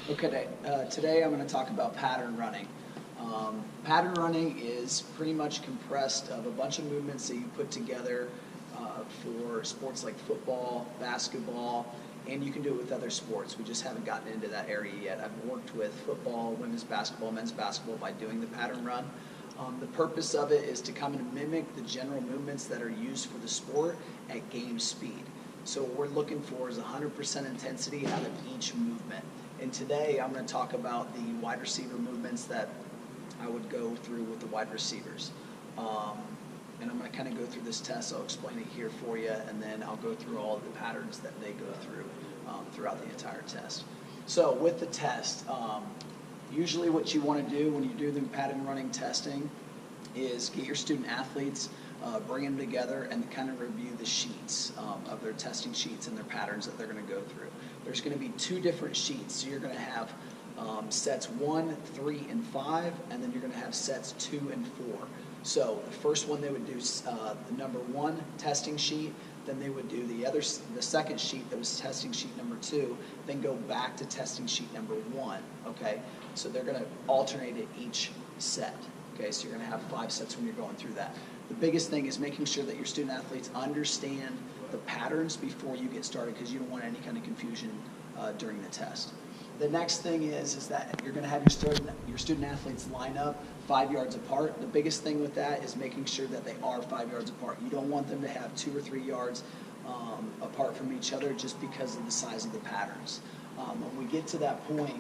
Okay, today I'm going to talk about pattern running. Pattern running is pretty much compressed of a bunch of movements that you put together for sports like football, basketball, and you can do it with other sports. We just haven't gotten into that area yet. I've worked with football, women's basketball, men's basketball by doing the pattern run. The purpose of it is to come and mimic the general movements that are used for the sport at game speed. So what we're looking for is 100% intensity out of each movement. And today I'm going to talk about the wide receiver movements that I would go through with the wide receivers. And I'm going to kind of go through this test. I'll explain it here for you, and then I'll go through all of the patterns that they go through throughout the entire test. So with the test, usually what you want to do when you do the pattern running testing is get your student athletes, bring them together, and kind of review the sheets of their testing sheets and their patterns that they're going to go through. There's going to be two different sheets. So you're going to have sets 1, 3, and 5, and then you're going to have sets 2 and 4. So the first one they would do the number 1 testing sheet, then they would do the second sheet that was testing sheet number 2, then go back to testing sheet number 1. Okay, so they're going to alternate at each set. Okay, so you're going to have 5 sets when you're going through that. The biggest thing is making sure that your student athletes understand the patterns before you get started, because you don't want any kind of confusion during the test. The next thing is that you're going to have your student athletes line up 5 yards apart. The biggest thing with that is making sure that they are 5 yards apart. You don't want them to have 2 or 3 yards apart from each other just because of the size of the patterns. When we get to that point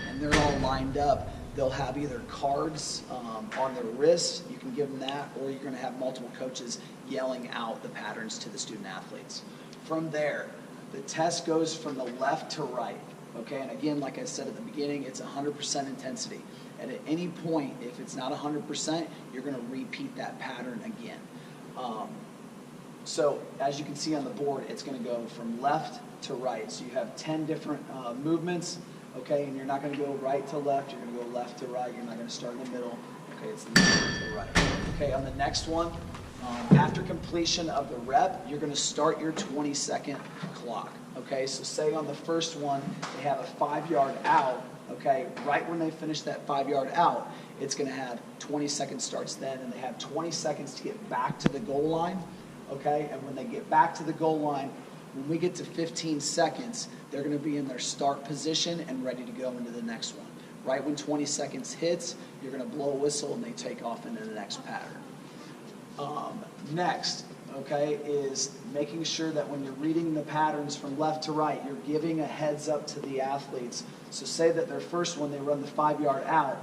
and they're all lined up, they'll have either cards on their wrists, you can give them that, or you're going to have multiple coaches yelling out the patterns to the student athletes. From there, the test goes from the left to right. Okay, and again, like I said at the beginning, it's 100% intensity. And at any point, if it's not 100%, you're going to repeat that pattern again. So as you can see on the board, it's going to go from left to right. So you have 10 different movements. Okay, and you're not going to go right to left. You're going to go left to right. You're not going to start in the middle. Okay, it's left to right. Okay, on the next one, after completion of the rep, you're going to start your 20-second clock. Okay, so say on the first one, they have a 5-yard out. Okay, right when they finish that 5-yard out, it's going to have 20 seconds starts then, and they have 20 seconds to get back to the goal line. Okay, and when they get back to the goal line, when we get to 15 seconds, they're going to be in their start position and ready to go into the next one. Right when 20 seconds hits, you're going to blow a whistle and they take off into the next pattern. Next, okay, is making sure that when you're reading the patterns from left to right, you're giving a heads up to the athletes. So say that their first one, they run the 5-yard out,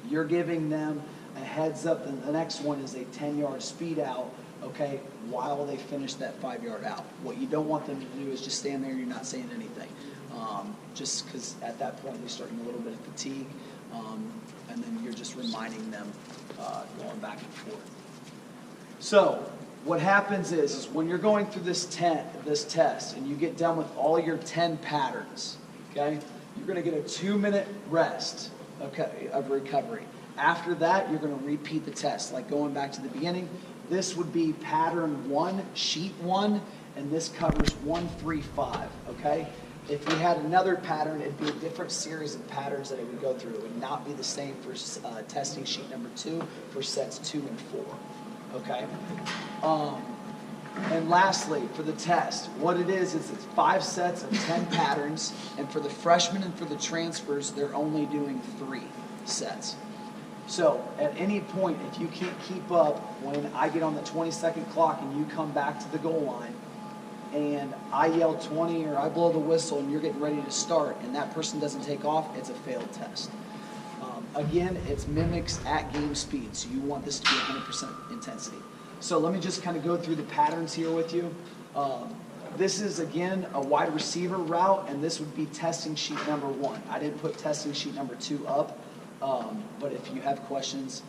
you're giving them a heads up, and the next one is a 10-yard speed out, okay, while they finish that 5-yard out. What you don't want them to do is just stand there and you're not saying anything. Just because at that point they're starting a little bit of fatigue, and then you're just reminding them going back and forth. So what happens is when you're going through this test and you get done with all your 10 patterns, okay, you're going to get a 2-minute rest, okay, of recovery. After that, you're going to repeat the test, like going back to the beginning. This would be pattern 1, sheet 1, and this covers 1, 3, 5, okay? If we had another pattern, it'd be a different series of patterns that it would go through. It would not be the same for testing sheet number 2 for sets 2 and 4, okay? And lastly, for the test, what it is it's 5 sets of 10 patterns, and for the freshmen and for the transfers, they're only doing 3 sets. So at any point, if you can't keep up when I get on the 20-second clock and you come back to the goal line and I yell 20 or I blow the whistle and you're getting ready to start and that person doesn't take off, it's a failed test. Again, it's mimics at game speed, so you want this to be 100% intensity. So let me just kind of go through the patterns here with you. This is, again, a wide receiver route, and this would be testing sheet number 1. I didn't put testing sheet number 2 up. But if you have questions,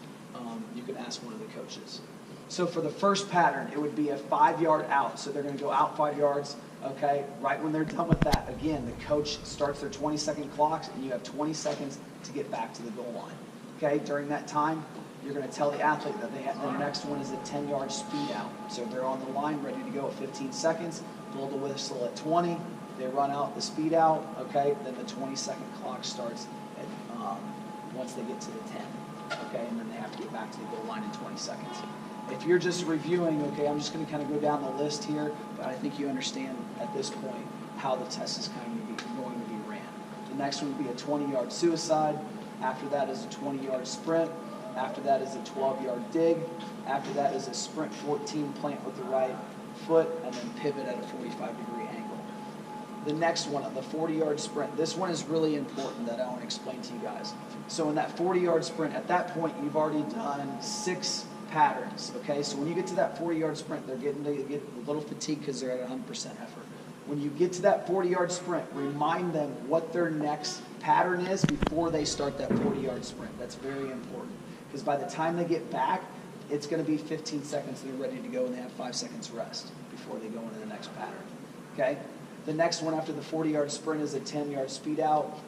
you can ask one of the coaches. So for the first pattern, it would be a 5-yard out. So they're going to go out 5 yards, okay? Right when they're done with that, again, the coach starts their 20-second clocks, and you have 20 seconds to get back to the goal line. Okay, during that time, you're going to tell the athlete that the next one is a 10-yard speed out. So if they're on the line, ready to go at 15 seconds, blow the whistle at 20, They run out the speed out, okay, then the 20-second clock starts at, once they get to the 10, okay, and then they have to get back to the goal line in 20 seconds. If you're just reviewing, okay, I'm just going to kind of go down the list here, but I think you understand at this point how the test is going to be ran. The next one would be a 20-yard suicide. After that is a 20-yard sprint. After that is a 12-yard dig. After that is a sprint 14, plant with the right foot, and then pivot at a 45-degree angle. The next one, the 40-yard sprint. This one is really important that I want to explain to you guys. So in that 40-yard sprint, at that point, you've already done 6 patterns, okay? So when you get to that 40-yard sprint, they get a little fatigued because they're at 100% effort. When you get to that 40-yard sprint, remind them what their next pattern is before they start that 40-yard sprint. That's very important because by the time they get back, it's going to be 15 seconds and they're ready to go and they have 5 seconds rest before they go into the next pattern, okay? The next one after the 40-yard sprint is a 10-yard speed out.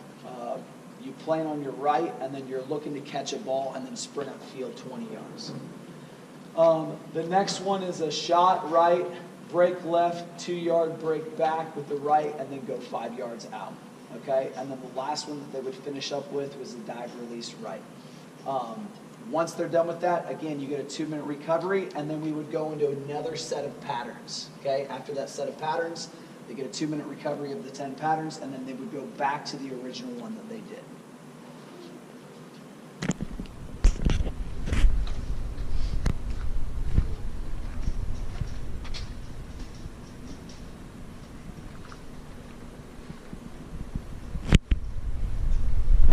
You plan on your right and then you're looking to catch a ball and then sprint up field 20 yards. The next one is a shot right, break left, 2-yard break back with the right, and then go 5 yards out. Okay, and then the last one that they would finish up with was a dive release right. Once they're done with that, again, you get a 2-minute recovery, and then we would go into another set of patterns. Okay, after that set of patterns, they get a 2-minute recovery of the 10 patterns, and then they would go back to the original one that they did.